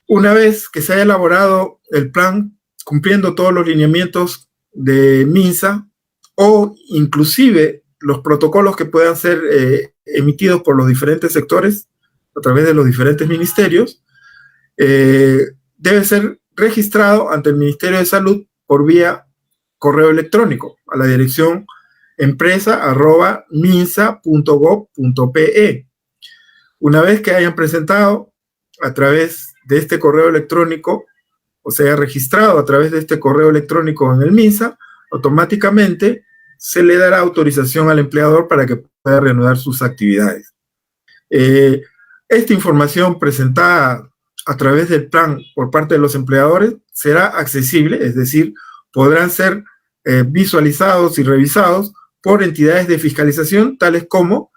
Una vez que se haya elaborado el plan cumpliendo todos los lineamientos de MINSA o inclusive los protocolos que puedan ser emitidos por los diferentes sectores a través de los diferentes ministerios, debe ser registrado ante el Ministerio de Salud por vía correo electrónico a la dirección empresa@minsa.gov.pe. Una vez que hayan presentado a través de este correo electrónico, o sea, registrado a través de este correo electrónico en el MINSA, automáticamente se le dará autorización al empleador para que pueda reanudar sus actividades. Esta información presentada a través del plan por parte de los empleadores será accesible, es decir, podrán ser visualizados y revisados por entidades de fiscalización tales como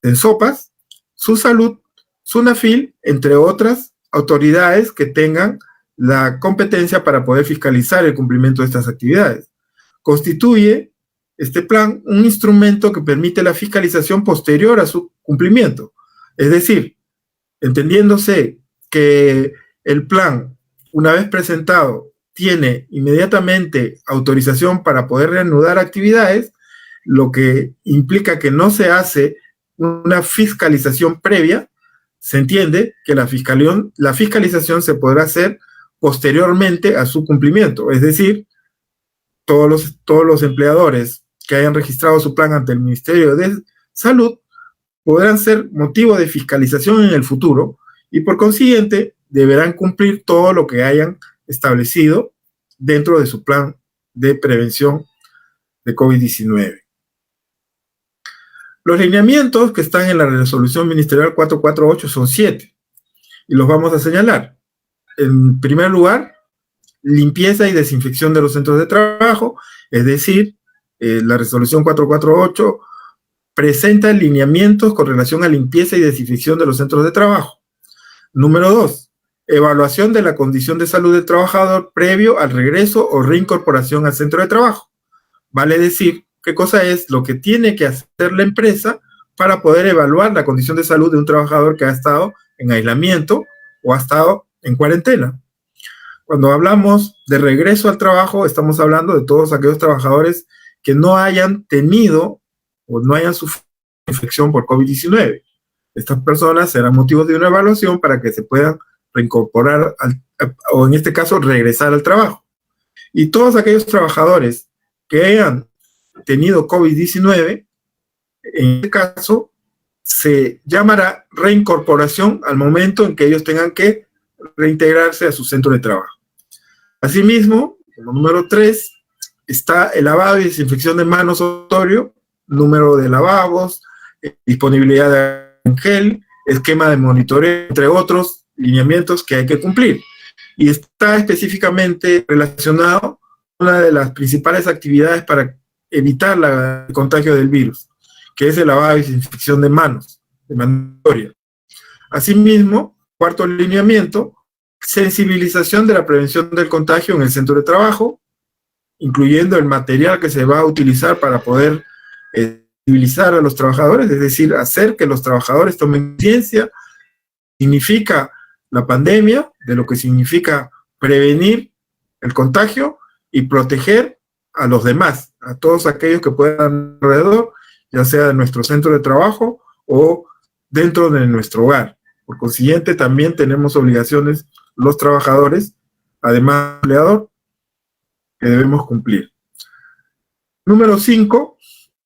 Sensopas, Susalud, Sunafil, entre otras autoridades que tengan la competencia para poder fiscalizar el cumplimiento de estas actividades. Constituye este plan un instrumento que permite la fiscalización posterior a su cumplimiento. Es decir, entendiéndose que el plan, una vez presentado, tiene inmediatamente autorización para poder reanudar actividades, lo que implica que no se hace una fiscalización previa. Se entiende que la fiscalización se podrá hacer posteriormente a su cumplimiento, es decir, todos los empleadores que hayan registrado su plan ante el Ministerio de Salud podrán ser motivo de fiscalización en el futuro y por consiguiente deberán cumplir todo lo que hayan establecido dentro de su plan de prevención de COVID-19. Los lineamientos que están en la resolución ministerial 448 son 7 y los vamos a señalar. En primer lugar, limpieza y desinfección de los centros de trabajo, es decir, la resolución 448 presenta lineamientos con relación a limpieza y desinfección de los centros de trabajo. Número 2, evaluación de la condición de salud del trabajador previo al regreso o reincorporación al centro de trabajo. Vale decir, ¿qué cosa es lo que tiene que hacer la empresa para poder evaluar la condición de salud de un trabajador que ha estado en aislamiento o ha estado en cuarentena? Cuando hablamos de regreso al trabajo, estamos hablando de todos aquellos trabajadores que no hayan tenido o no hayan sufrido infección por COVID-19. Estas personas serán motivos de una evaluación para que se puedan reincorporar o en este caso regresar al trabajo. Y todos aquellos trabajadores que hayan tenido COVID-19, en este caso se llamará reincorporación al momento en que ellos tengan que reintegrarse a su centro de trabajo. Asimismo, como número 3, está el lavado y desinfección de manos obligatorio, número de lavabos, disponibilidad de gel, esquema de monitoreo, entre otros lineamientos que hay que cumplir. Y está específicamente relacionado con una de las principales actividades para evitar el contagio del virus, que es el lavado y desinfección de manos, de mandatoria. Asimismo, cuarto lineamiento, sensibilización de la prevención del contagio en el centro de trabajo, incluyendo el material que se va a utilizar para poder sensibilizar a los trabajadores, es decir, hacer que los trabajadores tomen conciencia, significa la pandemia, de lo que significa prevenir el contagio y proteger a los demás, a todos aquellos que puedan alrededor, ya sea de nuestro centro de trabajo o dentro de nuestro hogar. Por consiguiente, también tenemos obligaciones los trabajadores, además del empleador, que debemos cumplir. Número 5,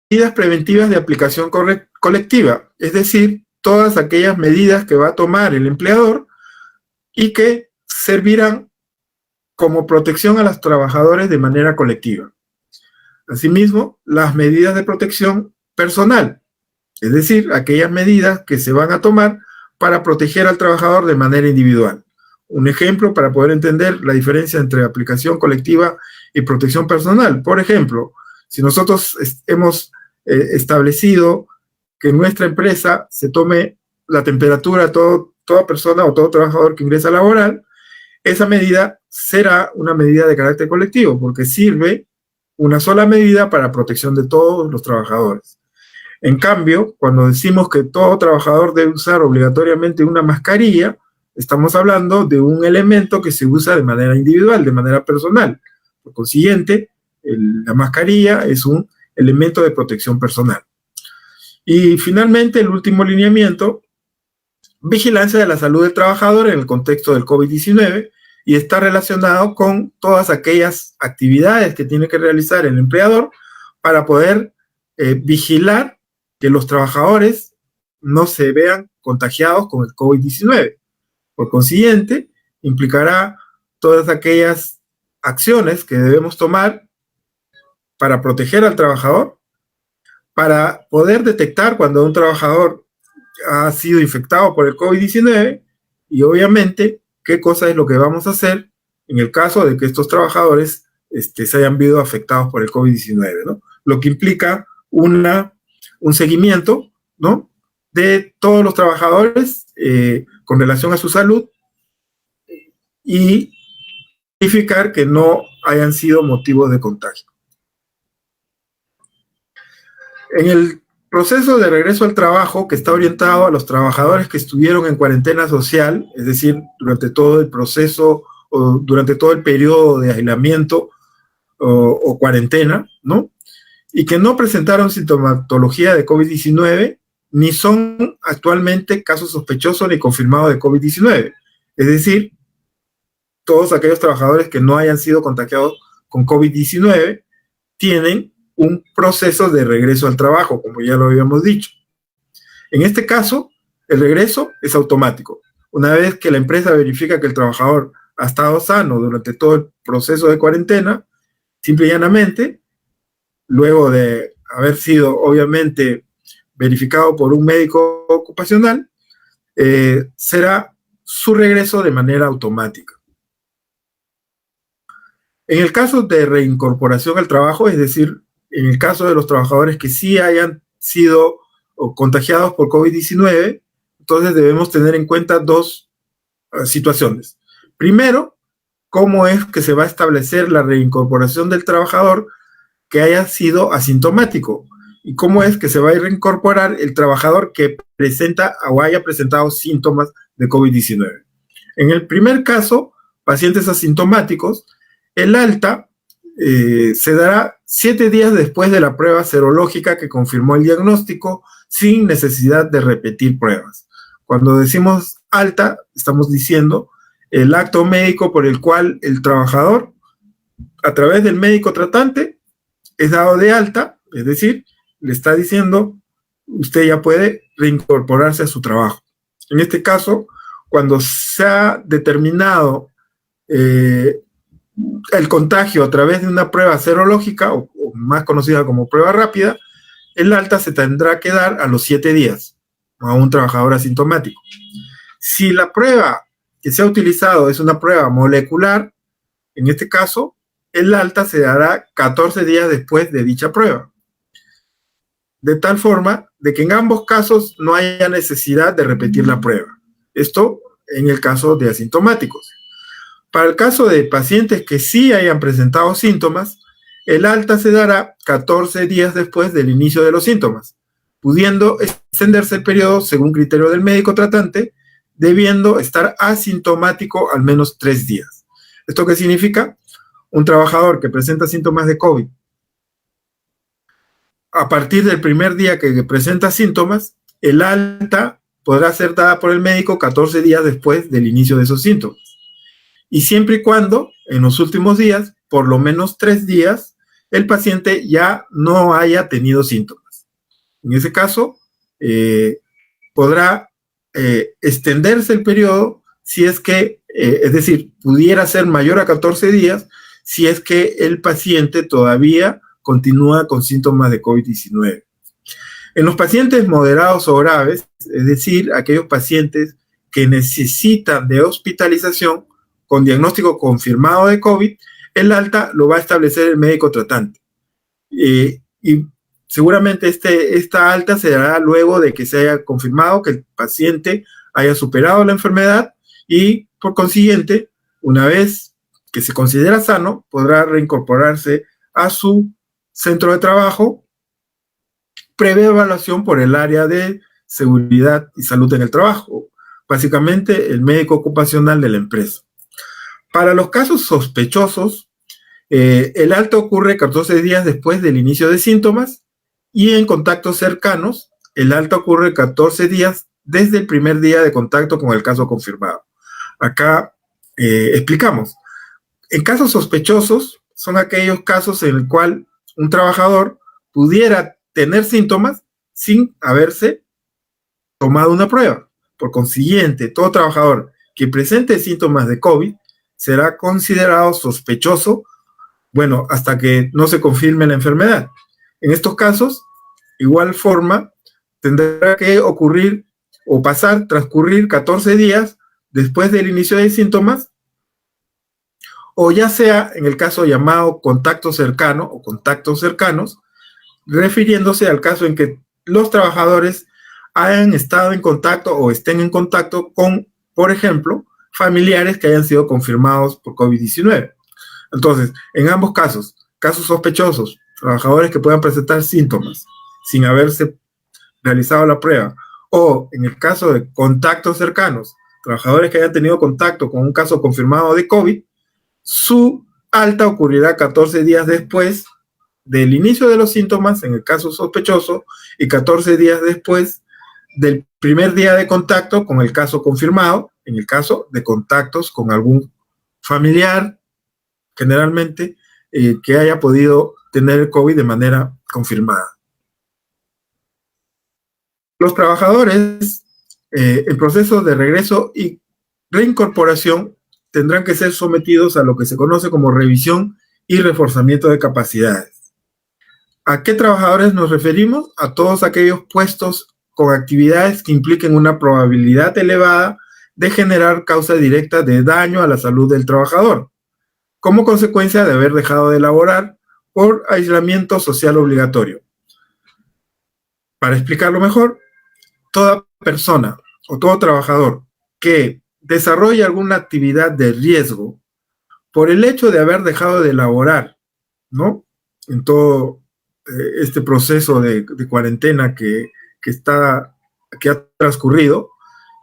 medidas preventivas de aplicación colectiva, es decir, todas aquellas medidas que va a tomar el empleador y que servirán como protección a los trabajadores de manera colectiva. Asimismo, las medidas de protección personal, es decir, aquellas medidas que se van a tomar para proteger al trabajador de manera individual. Un ejemplo para poder entender la diferencia entre aplicación colectiva y protección personal. Por ejemplo, si nosotros hemos establecido que en nuestra empresa se tome la temperatura a toda persona o todo trabajador que ingresa a laboral, esa medida será una medida de carácter colectivo, porque sirve una sola medida para protección de todos los trabajadores. En cambio, cuando decimos que todo trabajador debe usar obligatoriamente una mascarilla, estamos hablando de un elemento que se usa de manera individual, de manera personal. Por consiguiente, la mascarilla es un elemento de protección personal. Y finalmente, el último lineamiento, vigilancia de la salud del trabajador en el contexto del COVID-19, y está relacionado con todas aquellas actividades que tiene que realizar el empleador para poder vigilar que los trabajadores no se vean contagiados con el COVID-19. Por consiguiente, implicará todas aquellas acciones que debemos tomar para proteger al trabajador, para poder detectar cuando un trabajador ha sido infectado por el COVID-19 y obviamente qué cosa es lo que vamos a hacer en el caso de que estos trabajadores se hayan visto afectados por el COVID-19, ¿no? Lo que implica un seguimiento, ¿no?, de todos los trabajadores con relación a su salud y verificar que no hayan sido motivos de contagio. En el proceso de regreso al trabajo, que está orientado a los trabajadores que estuvieron en cuarentena social, es decir, durante todo el proceso o durante todo el periodo de aislamiento o cuarentena, ¿no?, y que no presentaron sintomatología de COVID-19, ni son actualmente casos sospechosos ni confirmados de COVID-19. Es decir, todos aquellos trabajadores que no hayan sido contagiados con COVID-19 tienen un proceso de regreso al trabajo, como ya lo habíamos dicho. En este caso, el regreso es automático. Una vez que la empresa verifica que el trabajador ha estado sano durante todo el proceso de cuarentena, simple y llanamente, luego de haber sido obviamente verificado por un médico ocupacional, será su regreso de manera automática. En el caso de reincorporación al trabajo, es decir, en el caso de los trabajadores que sí hayan sido contagiados por COVID-19, entonces debemos tener en cuenta dos situaciones. Primero, cómo es que se va a establecer la reincorporación del trabajador que haya sido asintomático y cómo es que se va a reincorporar el trabajador que presenta o haya presentado síntomas de COVID-19. En el primer caso, pacientes asintomáticos, el alta se dará 7 días después de la prueba serológica que confirmó el diagnóstico sin necesidad de repetir pruebas. Cuando decimos alta, estamos diciendo el acto médico por el cual el trabajador, a través del médico tratante, es dado de alta, es decir, le está diciendo, usted ya puede reincorporarse a su trabajo. En este caso, cuando se ha determinado el contagio a través de una prueba serológica, o más conocida como prueba rápida, el alta se tendrá que dar a los 7 días a un trabajador asintomático. Si la prueba que se ha utilizado es una prueba molecular, en este caso, el alta se dará 14 días después de dicha prueba. De tal forma de que en ambos casos no haya necesidad de repetir la prueba. Esto en el caso de asintomáticos. Para el caso de pacientes que sí hayan presentado síntomas, el alta se dará 14 días después del inicio de los síntomas, pudiendo extenderse el periodo según criterio del médico tratante, debiendo estar asintomático al menos 3 días. ¿Esto qué significa? Un trabajador que presenta síntomas de COVID, a partir del primer día que presenta síntomas, el alta podrá ser dada por el médico 14 días después del inicio de esos síntomas. Y siempre y cuando, en los últimos días, por lo menos 3 días, el paciente ya no haya tenido síntomas. En ese caso, podrá extenderse el periodo si es que, es decir, pudiera ser mayor a 14 días si es que el paciente todavía continúa con síntomas de COVID-19. En los pacientes moderados o graves, es decir, aquellos pacientes que necesitan de hospitalización con diagnóstico confirmado de COVID, el alta lo va a establecer el médico tratante. Y seguramente esta alta se dará luego de que se haya confirmado que el paciente haya superado la enfermedad y, por consiguiente, una vez que se considera sano, podrá reincorporarse a su centro de trabajo, previa evaluación por el área de seguridad y salud en el trabajo. básicamente el médico ocupacional de la empresa. Para los casos sospechosos, el alta ocurre 14 días después del inicio de síntomas y en contactos cercanos, el alta ocurre 14 días desde el primer día de contacto con el caso confirmado. Acá explicamos. En casos sospechosos son aquellos casos en el cual un trabajador pudiera tener síntomas sin haberse tomado una prueba. Por consiguiente, todo trabajador que presente síntomas de COVID será considerado sospechoso, bueno, hasta que no se confirme la enfermedad. En estos casos, igual forma, tendrá que ocurrir o transcurrir 14 días después del inicio de síntomas, o ya sea en el caso llamado contacto cercano o contactos cercanos, refiriéndose al caso en que los trabajadores hayan estado en contacto o estén en contacto con, por ejemplo, familiares que hayan sido confirmados por COVID-19. Entonces, en ambos casos, casos sospechosos, trabajadores que puedan presentar síntomas sin haberse realizado la prueba, o en el caso de contactos cercanos, trabajadores que hayan tenido contacto con un caso confirmado de COVID, su alta ocurrirá 14 días después del inicio de los síntomas, en el caso sospechoso, y 14 días después del primer día de contacto con el caso confirmado, en el caso de contactos con algún familiar, generalmente, que haya podido tener el COVID de manera confirmada. Los trabajadores en proceso de regreso y reincorporación tendrán que ser sometidos a lo que se conoce como revisión y reforzamiento de capacidades. ¿A qué trabajadores nos referimos? A todos aquellos puestos con actividades que impliquen una probabilidad elevada de generar causa directa de daño a la salud del trabajador, como consecuencia de haber dejado de laborar por aislamiento social obligatorio. Para explicarlo mejor, toda persona o todo trabajador que desarrolle alguna actividad de riesgo por el hecho de haber dejado de laborar, ¿no?, en todo este proceso de cuarentena que ha transcurrido,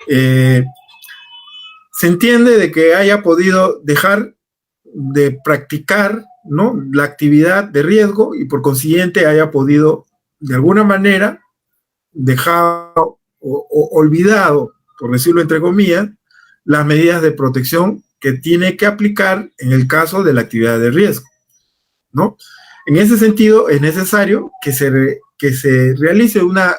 se entiende de que haya podido dejar de practicar, ¿no?, la actividad de riesgo y por consiguiente haya podido de alguna manera dejado o olvidado, por decirlo entre comillas, las medidas de protección que tiene que aplicar en el caso de la actividad de riesgo, ¿no? En ese sentido, es necesario que se realice una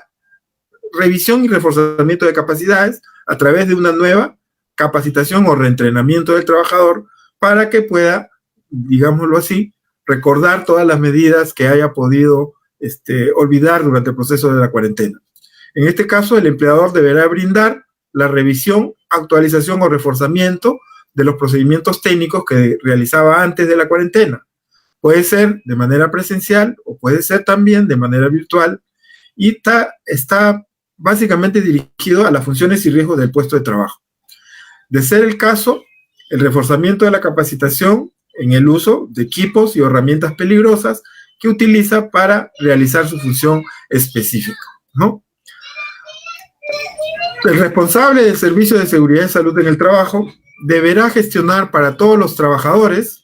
revisión y reforzamiento de capacidades a través de una nueva capacitación o reentrenamiento del trabajador para que pueda, digámoslo así, recordar todas las medidas que haya podido olvidar durante el proceso de la cuarentena. En este caso, el empleador deberá brindar la revisión, actualización o reforzamiento de los procedimientos técnicos que realizaba antes de la cuarentena. Puede ser de manera presencial o puede ser también de manera virtual y está básicamente dirigido a las funciones y riesgos del puesto de trabajo. De ser el caso, el reforzamiento de la capacitación en el uso de equipos y herramientas peligrosas que utiliza para realizar su función específica, ¿no? El responsable del Servicio de Seguridad y Salud en el Trabajo deberá gestionar para todos los trabajadores,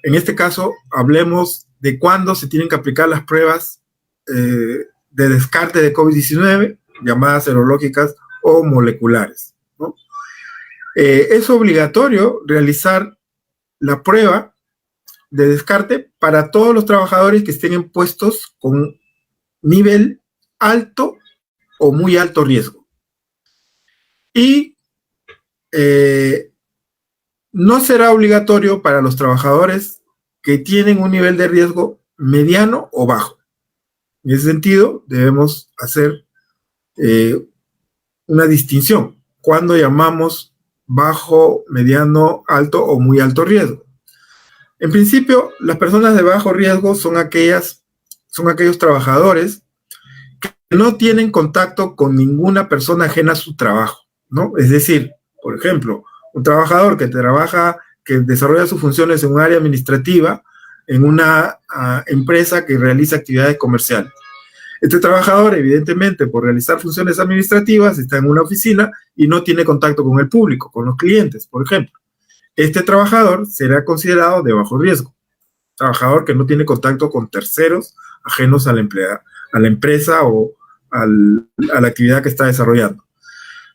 en este caso hablemos de cuándo se tienen que aplicar las pruebas de descarte de COVID-19, llamadas serológicas o moleculares, ¿no? Es obligatorio realizar la prueba de descarte para todos los trabajadores que estén en puestos con nivel alto o muy alto riesgo. Y no será obligatorio para los trabajadores que tienen un nivel de riesgo mediano o bajo. En ese sentido, debemos hacer una distinción. Cuando llamamos bajo, mediano, alto o muy alto riesgo. En principio, las personas de bajo riesgo son aquellos trabajadores que no tienen contacto con ninguna persona ajena a su trabajo, ¿no? Es decir, por ejemplo, un trabajador que desarrolla sus funciones en un área administrativa, en una empresa que realiza actividades comerciales. Este trabajador, evidentemente, por realizar funciones administrativas, está en una oficina y no tiene contacto con el público, con los clientes, por ejemplo. Este trabajador será considerado de bajo riesgo. Trabajador que no tiene contacto con terceros ajenos a la empresa o a la actividad que está desarrollando.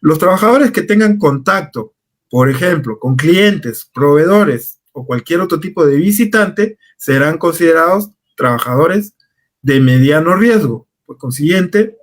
Los trabajadores que tengan contacto, por ejemplo, con clientes, proveedores o cualquier otro tipo de visitante, serán considerados trabajadores de mediano riesgo. Por consiguiente,